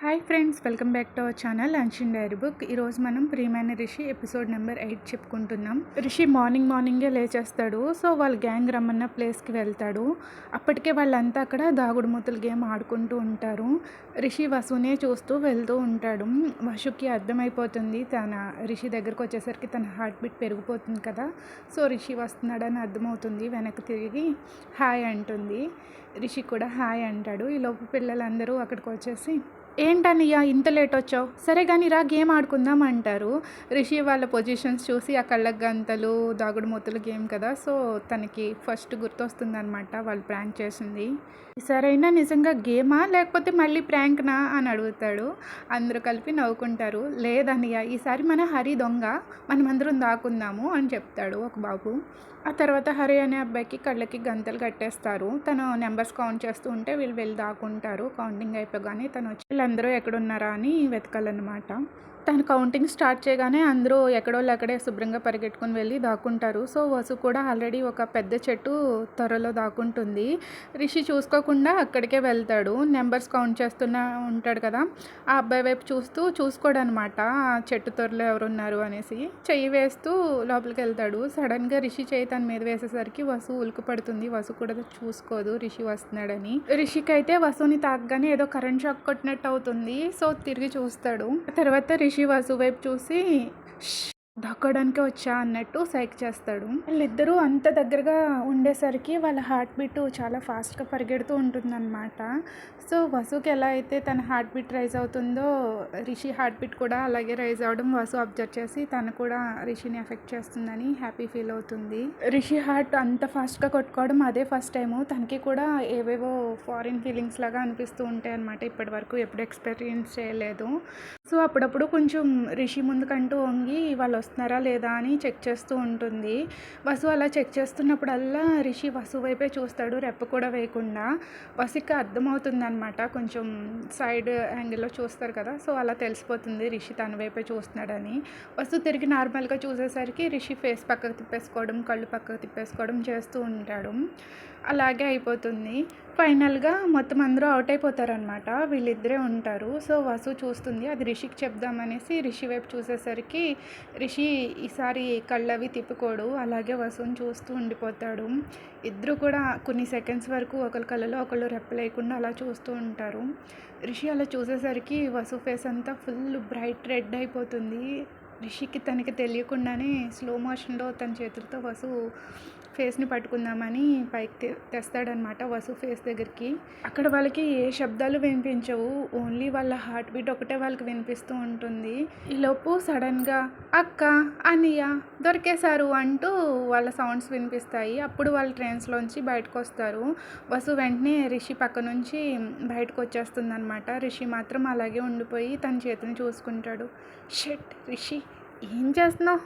Hi friends, welcome back to our channel అన్షిన్ diary book. ఈరోజు మనం ప్రియమైన రిషి ఎపిసోడ్ నెంబర్ 8 చెప్పుకుంటున్నాం. రిషి మార్నింగే లేచేస్తాడు. సో వాళ్ళ గ్యాంగ్ రమ్మన్న ప్లేస్కి వెళ్తాడు. అప్పటికే వాళ్ళంతా అక్కడ దాగుడుమూతల గేమ్ ఆడుకుంటూ ఉంటారు. రిషి వసునే చూస్తూ వెళ్తూ ఉంటాడు. వసుకి అర్థమైపోతుంది, రిషి దగ్గరకు వచ్చేసరికి తన హార్ట్ బీట్ పెరిగిపోతుంది కదా. సో రిషి వస్తున్నాడని అర్థమవుతుంది. వెనక్కి తిరిగి హాయ్ అంటుంది. రిషి కూడా హాయ్ అంటాడు. ఈలోపు పిల్లలందరూ అక్కడికి వచ్చేసి, ఏంటన్నయ్య ఇంత లేట్ వచ్చావు, సరే కానీ రా గేమ్ ఆడుకుందాం అంటారు. రిషి వాళ్ళ పొజిషన్స్ చూసి ఆ కళ్ళకు గంతలు దాగుడుమూతలు గేమ్ కదా, సో తనకి ఫస్ట్ గుర్తొస్తుంది అనమాట వాళ్ళు ప్రాంక్ చేసింది. సరైనా నిజంగా గేమా లేకపోతే మళ్ళీ ప్రాంక్నా అని అడుగుతాడు. అందరూ కలిపి నవ్వుకుంటారు. లేదన్నయ్య, ఈసారి మన హరి దొంగ, మనమందరం దాక్కుందాము అని చెప్తాడు ఒక బాబు. ఆ తర్వాత హరి అనే అబ్బాయికి కళ్ళకి గంతలు కట్టేస్తారు. తను నెంబర్స్ కౌంట్ చేస్తూ ఉంటే వీళ్ళు వెళ్ళి దాక్కుంటారు. కౌంటింగ్ అయిపోగానే తను వచ్చి వీళ్ళందరూ ఎక్కడున్నారా అని వెతకాలన్నమాట. తను కౌంటింగ్ స్టార్ట్ చేయగానే అందరూ ఎక్కడోళ్ళు అక్కడే శుభ్రంగా పరిగెట్టుకుని వెళ్ళి దాక్కుంటారు. సో వసు కూడా ఆల్రెడీ ఒక పెద్ద చెట్టు త్వరలో దాక్కుంటుంది. రిషి చూసుకోకుండా అక్కడికే వెళ్తాడు. నెంబర్స్ కౌంట్ చేస్తున్నా ఉంటాడు కదా, ఆ అబ్బాయి వైపు చూసుకోడనమాట ఆ చెట్టు త్వరలో ఎవరున్నారు అనేసి. చెయ్యి వేస్తూ లోపలికి వెళ్తాడు. సడన్గా రిషి చెయ్యి తన మీద వేసేసరికి వసు ఉలికి పడుతుంది. వసు కూడా చూసుకోదు రిషి వస్తున్నాడని. రిషికి అయితే వసుని తాకగానే ఏదో కరెంట్ షాక్ కొట్టినట్టు అవుతుంది. సో తిరిగి చూస్తాడు. తర్వాత రిషి వసు వైపు చూసి దాక్కోడానికి వచ్చా అన్నట్టు సైక్ చేస్తాడు. వాళ్ళిద్దరూ అంత దగ్గరగా ఉండేసరికి వాళ్ళ హార్ట్ బీట్ చాలా ఫాస్ట్గా పరిగెడుతూ ఉంటుందన్నమాట. సో వసుకి ఎలా అయితే తన హార్ట్ బీట్ రైజ్ అవుతుందో రిషి హార్ట్ బీట్ కూడా అలాగే రైజ్ అవడం వసు అబ్జర్వ్ చేసి తను కూడా రిషిని ఎఫెక్ట్ చేస్తుందని హ్యాపీ ఫీల్ అవుతుంది. రిషి హార్ట్ అంత ఫాస్ట్గా కొట్టుకోవడం అదే ఫస్ట్ టైము. తనకి కూడా ఏవేవో ఫారిన్ ఫీలింగ్స్ లాగా అనిపిస్తూ ఉంటాయి అన్నమాట. ఇప్పటి వరకు ఎప్పుడు ఎక్స్పీరియన్స్ చేయలేదు. సో అప్పుడప్పుడు కొంచెం రిషి ముందుకంటూ వంగి వాళ్ళు వస్తున్నారా లేదా అని చెక్ చేస్తూ ఉంటుంది. వసు అలా చెక్ చేస్తున్నప్పుడల్లా రిషి వసు వైపే చూస్తాడు, రెప్ప కూడా వేయకుండా. వసుకి అర్థమవుతుంది అనమాట, కొంచెం సైడ్ యాంగిల్లో చూస్తారు కదా, సో అలా తెలిసిపోతుంది రిషి తన వైపే చూస్తున్నాడని. వసు తిరిగి నార్మల్గా చూసేసరికి రిషి ఫేస్ పక్కకు తిప్పేసుకోవడం, కళ్ళు పక్కకు తిప్పేసుకోవడం చేస్తూ ఉంటాడు. అలాగే అయిపోతుంది. ఫైనల్గా మొత్తం అందరూ అవుట్ అయిపోతారనమాట. వీళ్ళిద్దరే ఉంటారు. సో వసు చూస్తుంది, అది రిషికి చెప్దామనేసి రిషి వైపు చూసేసరికి రిషి ఈసారి కళ్ళవి తిప్పుకోడు, అలాగే వసుని చూస్తూ ఉండిపోతాడు. ఇద్దరు కూడా కొన్ని సెకండ్స్ వరకు ఒకరి కళ్ళలో ఒకళ్ళు రెప్పలేయకుండా అలా చూస్తూ ఉంటారు. రిషి అలా చూసేసరికి వసు ఫేస్ అంతా ఫుల్ బ్రైట్ రెడ్ అయిపోతుంది. రిషికి తనకి తెలియకుండానే స్లో మోషన్లో తన చేతులతో వసు ఫేస్ని పట్టుకుందామని పైకి తెస్తాడనమాట వసు ఫేస్ దగ్గరికి. అక్కడ వాళ్ళకి ఏ శబ్దాలు వినిపించవు, ఓన్లీ వాళ్ళ హార్ట్ బీట్ ఒకటే వాళ్ళకి వినిపిస్తూ ఉంటుంది. ఈలోపు సడన్గా అక్క, అన్నయ్య దొరికేశారు అంటూ వాళ్ళ సౌండ్స్ వినిపిస్తాయి. అప్పుడు వాళ్ళ ట్రైన్స్లోంచి బయటకు వస్తారు. వసు వెంటనే రిషి పక్క నుంచి బయటకు వచ్చేస్తుంది అనమాట. రిషి మాత్రం అలాగే ఉండిపోయి తన చేతిని చూసుకుంటాడు. షట్ రిషి, ఏం చేస్తున్నావు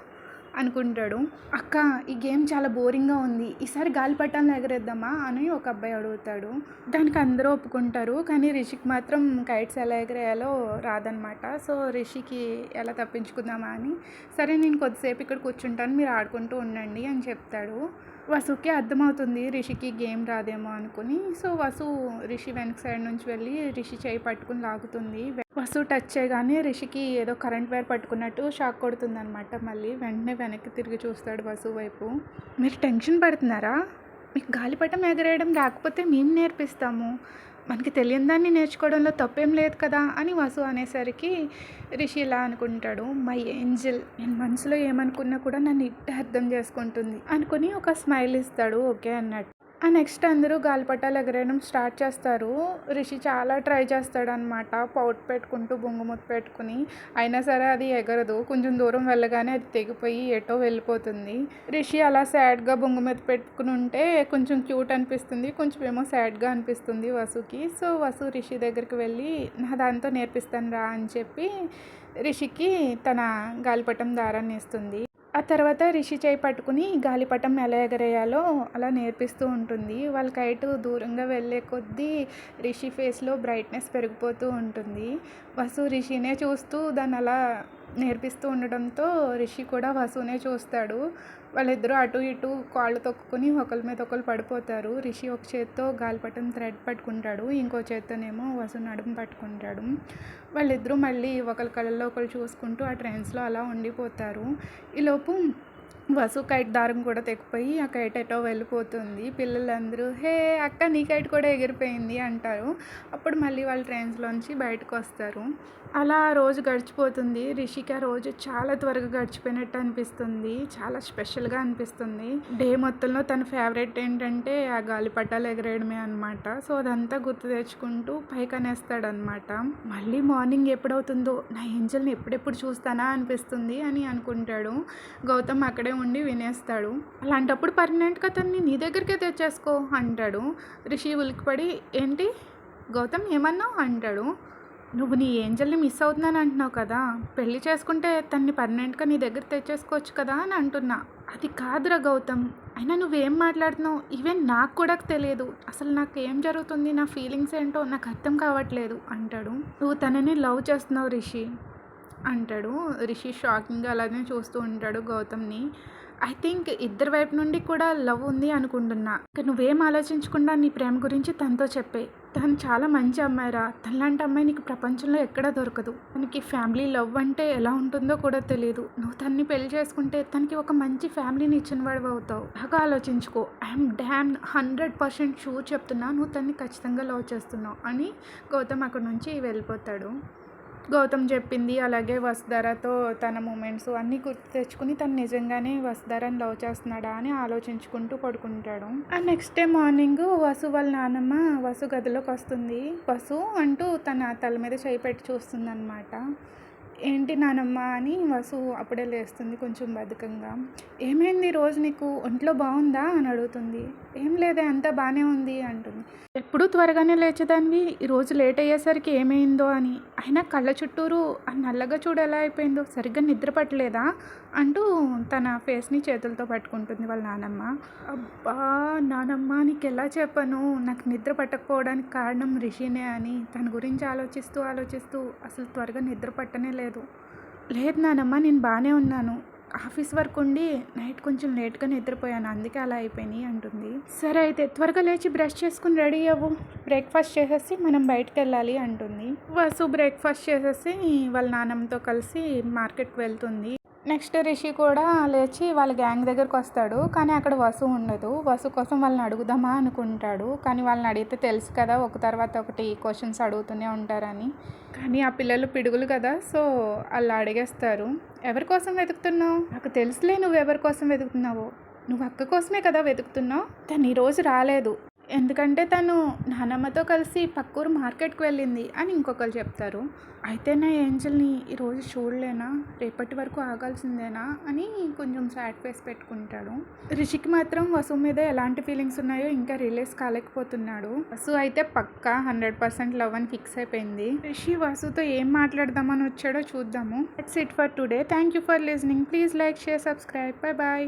అనుకుంటాడు. అక్క, ఈ గేమ్ చాలా బోరింగ్గా ఉంది, ఈసారి గాలిపటాలను ఎగరేద్దామా అని ఒక అబ్బాయి అడుగుతాడు. దానికి అందరూ ఒప్పుకుంటారు, కానీ రిషికి మాత్రం కైట్స్ ఎలా ఎగరేయాలో రాదనమాట. సో రిషికి ఎలా తప్పించుకుందామా అని, సరే నేను కొద్దిసేపు ఇక్కడ కూర్చుంటాను, మీరు ఆడుకుంటూ ఉండండి అని చెప్తాడు. వసుకి అర్థమవుతుంది రిషికి గేమ్ రాదేమో అనుకుని. సో వసు రిషి వెనక సైడ్ నుంచి వెళ్ళి రిషి చేయి పట్టుకుని లాగుతుంది. వసు టచ్ చేయగానే రిషికి ఏదో కరెంట్ వైర్ పట్టుకున్నట్టు షాక్ కొడుతుంది అనమాట. మళ్ళీ వెంటనే వెనక్కి తిరిగి చూస్తాడు వసు వైపు. మీరు టెన్షన్ పడుతున్నారా? మీకు గాలిపటం ఎగరేయడం రాకపోతే మేము నేర్పిస్తాము, మనకి తెలియని దాన్ని నేర్చుకోవడంలో తప్పేం లేదు కదా అని వసు అనేసరికి రిషి ఇలా అనుకుంటాడు, మై ఏంజల్, నేను మనసులో ఏమనుకున్నా కూడా నన్ను ఇట్టే అర్థం చేసుకుంటుంది అనుకుని ఒక స్మైల్ ఇస్తాడు. ఓకే అన్నట్టు. ఆ నెక్స్ట్ అందరూ గాలిపటాలు ఎగరేయడం స్టార్ట్ చేస్తారు. రిషి చాలా ట్రై చేస్తాడు అనమాట, పౌట్ పెట్టుకుంటూ బొంగుమూత పెట్టుకుని. అయినా సరే అది ఎగరదు. కొంచెం దూరం వెళ్ళగానే అది తెగిపోయి ఎటో వెళ్ళిపోతుంది. రిషి అలా సాడ్గా బొంగుమూత పెట్టుకుని ఉంటే కొంచెం క్యూట్ అనిపిస్తుంది, కొంచెం ఏమో సాడ్గా అనిపిస్తుంది వసుకి. సో వసు రిషి దగ్గరికి వెళ్ళి నా దాంతో నేర్పిస్తాను రా అని చెప్పి రిషికి తన గాలిపటం దారాన్ని ఇస్తుంది. ఆ తర్వాత రిషి చేయి పట్టుకుని గాలిపటం ఎలా ఎగరేయాలో అలా నేర్పిస్తూ ఉంటుంది. వాళ్ళ కైట్ దూరంగా వెళ్ళే కొద్దీ రిషి ఫేస్లో బ్రైట్నెస్ పెరిగిపోతూ ఉంటుంది. వసు రిషినే చూస్తూ దాన్ని అలా నేర్పిస్తూ ఉండడంతో రిషి కూడా వసునే చూస్తాడు. వాళ్ళిద్దరూ అటు ఇటు కాళ్ళు తొక్కుని ఒకరి మీద ఒకరు పడిపోతారు. రిషి ఒక చేత్తో గాలిపటం థ్రెడ్ పట్టుకుంటాడు, ఇంకో చేత్తోనేమో వసు నడుము పట్టుకుంటాడు. వాళ్ళిద్దరూ మళ్ళీ ఒకరి కళ్ళల్లో ఒకరు చూసుకుంటూ ఆ ట్రైన్స్లో అలా ఉండిపోతారు. ఈలోపు వసు కైట్ దారం కూడా తెగిపోయి ఆ కైట్ ఎటో వెళ్ళిపోతుంది. పిల్లలందరూ హే అక్క నీ కైట్ కూడా ఎగిరిపోయింది అంటారు. అప్పుడు మళ్ళీ వాళ్ళు ట్రైన్స్లోంచి బయటకు వస్తారు. అలా రోజు గడిచిపోతుంది. రిషికి ఆ రోజు చాలా త్వరగా గడిచిపోయినట్టు అనిపిస్తుంది, చాలా స్పెషల్గా అనిపిస్తుంది. డే మొత్తంలో తన ఫేవరెట్ ఏంటంటే ఆ గాలిపటాలు ఎగరేయడమే అనమాట. సో అదంతా గుర్తు తెచ్చుకుంటూ పైకి అనేస్తాడనమాట. మళ్ళీ మార్నింగ్ ఎప్పుడవుతుందో నా ఏంజల్ని ఎప్పుడెప్పుడు చూస్తానా అనిపిస్తుంది అని అనుకుంటాడు. గౌతమ్ అక్కడే ఉండి వినేస్తాడు. అలాంటప్పుడు పర్మనెంట్గా తన్ని నీ దగ్గరికే తెచ్చేసుకో అంటాడు. రిషి ఉలిక్కిపడి ఏంటి గౌతమ్ ఏమన్నావు అంటాడు. నువ్వు నీ ఏంజల్ని మిస్ అవుతున్నాను అంటున్నావు కదా, పెళ్లి చేసుకుంటే తన్ని పర్మనెంట్గా నీ దగ్గర తెచ్చేసుకోవచ్చు కదా అని అంటున్నా. అది కాదురా గౌతమ్, అయినా నువ్వేం మాట్లాడుతున్నావు ఈవెన్ నాకు కూడా తెలియదు. అసలు నాకు ఏం జరుగుతుంది, నా ఫీలింగ్స్ ఏంటో నాకు అర్థం కావట్లేదు అంటాడు. నువ్వు తనని లవ్ చేస్తున్నావు రిషి అంటాడు. రిషి షాకింగ్గా అలానే చూస్తూ ఉంటాడు గౌతమ్ని. ఐ థింక్ ఇద్దరి వైపు నుండి కూడా లవ్ ఉంది అనుకుంటున్నా. ఇక నువ్వేం ఆలోచించకుండా నీ ప్రేమ గురించి తనతో చెప్పే. తను చాలా మంచి అమ్మాయిరా, తనలాంటి అమ్మాయి నీకు ప్రపంచంలో ఎక్కడా దొరకదు. తనకి ఫ్యామిలీ లవ్ అంటే ఎలా ఉంటుందో కూడా తెలియదు. నువ్వు తన్ని పెళ్లి చేసుకుంటే తనకి ఒక మంచి ఫ్యామిలీని ఇచ్చిన వాడు అవుతావు. బాగా ఆలోచించుకో. ఐఎమ్ డ్యామ్ 100% షూర్ చెప్తున్నా, నువ్వు తన్ని ఖచ్చితంగా లవ్ చేస్తున్నావు అని గౌతమ్ అక్కడి నుంచి వెళ్ళిపోతాడు. గౌతమ్ చెప్పింది అలాగే వసుధారతో తన మూమెంట్స్ అన్నీ గుర్తు తెచ్చుకుని తను నిజంగానే వసుధారని లవ్ చేస్తున్నాడా అని ఆలోచించుకుంటూ పడుకుంటాడు. And next day morning Vasu వాళ్ళ నాన్నమ్మ వసు గదిలోకి వస్తుంది. వసు అంటూ తన తల మీద చేయి పెట్టి చూస్తుంది అనమాట. ఏంటి నానమ్మ అని వసు అప్పుడే లేస్తుంది కొంచెం బద్ధకంగా. ఏమైంది రోజు నీకు, ఒంట్లో బాగుందా అని అడుగుతుంది. ఏం లేదే అంతా బాగానే ఉంది అంటుంది. ఎప్పుడూ త్వరగానే లేచేదాన్ని, ఈరోజు లేట్ అయ్యేసరికి ఏమైందో అని. అయినా కళ్ళ చుట్టూరు ఆ నల్లగా చూడు ఎలా అయిపోయిందో, సరిగ్గా నిద్ర పట్టలేదా అంటూ తన ఫేస్ని చేతులతో పట్టుకుంటుంది వాళ్ళ నానమ్మ. అబ్బా నానమ్మ నీకు ఎలా చెప్పను, నాకు నిద్ర పట్టకపోవడానికి కారణం రిషినే అని తన గురించి ఆలోచిస్తూ అసలు త్వరగా నిద్ర పట్టనే లేదు. లేదు నానమ్మ నేను బాగానే ఉన్నాను, ఆఫీస్ వర్క్ ఉండి నైట్ కొంచెం లేట్గా నిద్రపోయాను, అందుకే అలా అయిపోయినాయి అంటుంది. సరే అయితే త్వరగా లేచి బ్రష్ చేసుకుని రెడీ అవ్వు, బ్రేక్ఫాస్ట్ చేసేసి మనం బయటకు వెళ్ళాలి అంటుంది. వసు బ్రేక్ఫాస్ట్ చేసేసి వాళ్ళ నాన్నమ్మతో కలిసి మార్కెట్కి వెళ్తుంది. నెక్స్ట్ రిషి కూడా లేచి వాళ్ళ గ్యాంగ్ దగ్గరకు వస్తాడు. కానీ అక్కడ వసు ఉండదు. వసు కోసం వాళ్ళని అడుగుదామా అనుకుంటాడు. కానీ వాళ్ళని అడిగితే తెలుసు కదా ఒక తర్వాత ఒకటి క్వశ్చన్స్ అడుగుతూనే ఉంటారని. కానీ ఆ పిల్లలు పిడుగులు కదా, సో అలా అడిగేస్తారు. ఎవరి కోసం వెతుకుతున్నావు, నాకు తెలుసులే నువ్వు ఎవరి కోసం వెతుకుతున్నావో, నువ్వు అక్క కోసమే కదా వెతుకుతున్నావు. తను ఈరోజు రాలేదు ఎందుకంటే తను నానమ్మతో కలిసి పక్కూరు మార్కెట్కి వెళ్ళింది అని ఇంకొకరు చెప్తారు. అయితే నా ఏంజల్ని ఈరోజు చూడలేనా, రేపటి వరకు ఆగాల్సిందేనా అని కొంచెం సాడ్ ఫేస్ పెట్టుకుంటాడు. రిషికి మాత్రం వసు మీద ఎలాంటి ఫీలింగ్స్ ఉన్నాయో ఇంకా రిలీజ్ కాలేకపోతున్నాడు. వసు అయితే పక్కా 100% లవ్ అని ఫిక్స్ అయిపోయింది. రిషి వసుతో ఏం మాట్లాడదామని వచ్చాడో చూద్దాము. That's it for today. Thank you for listening. Please like, share, subscribe. Bye bye.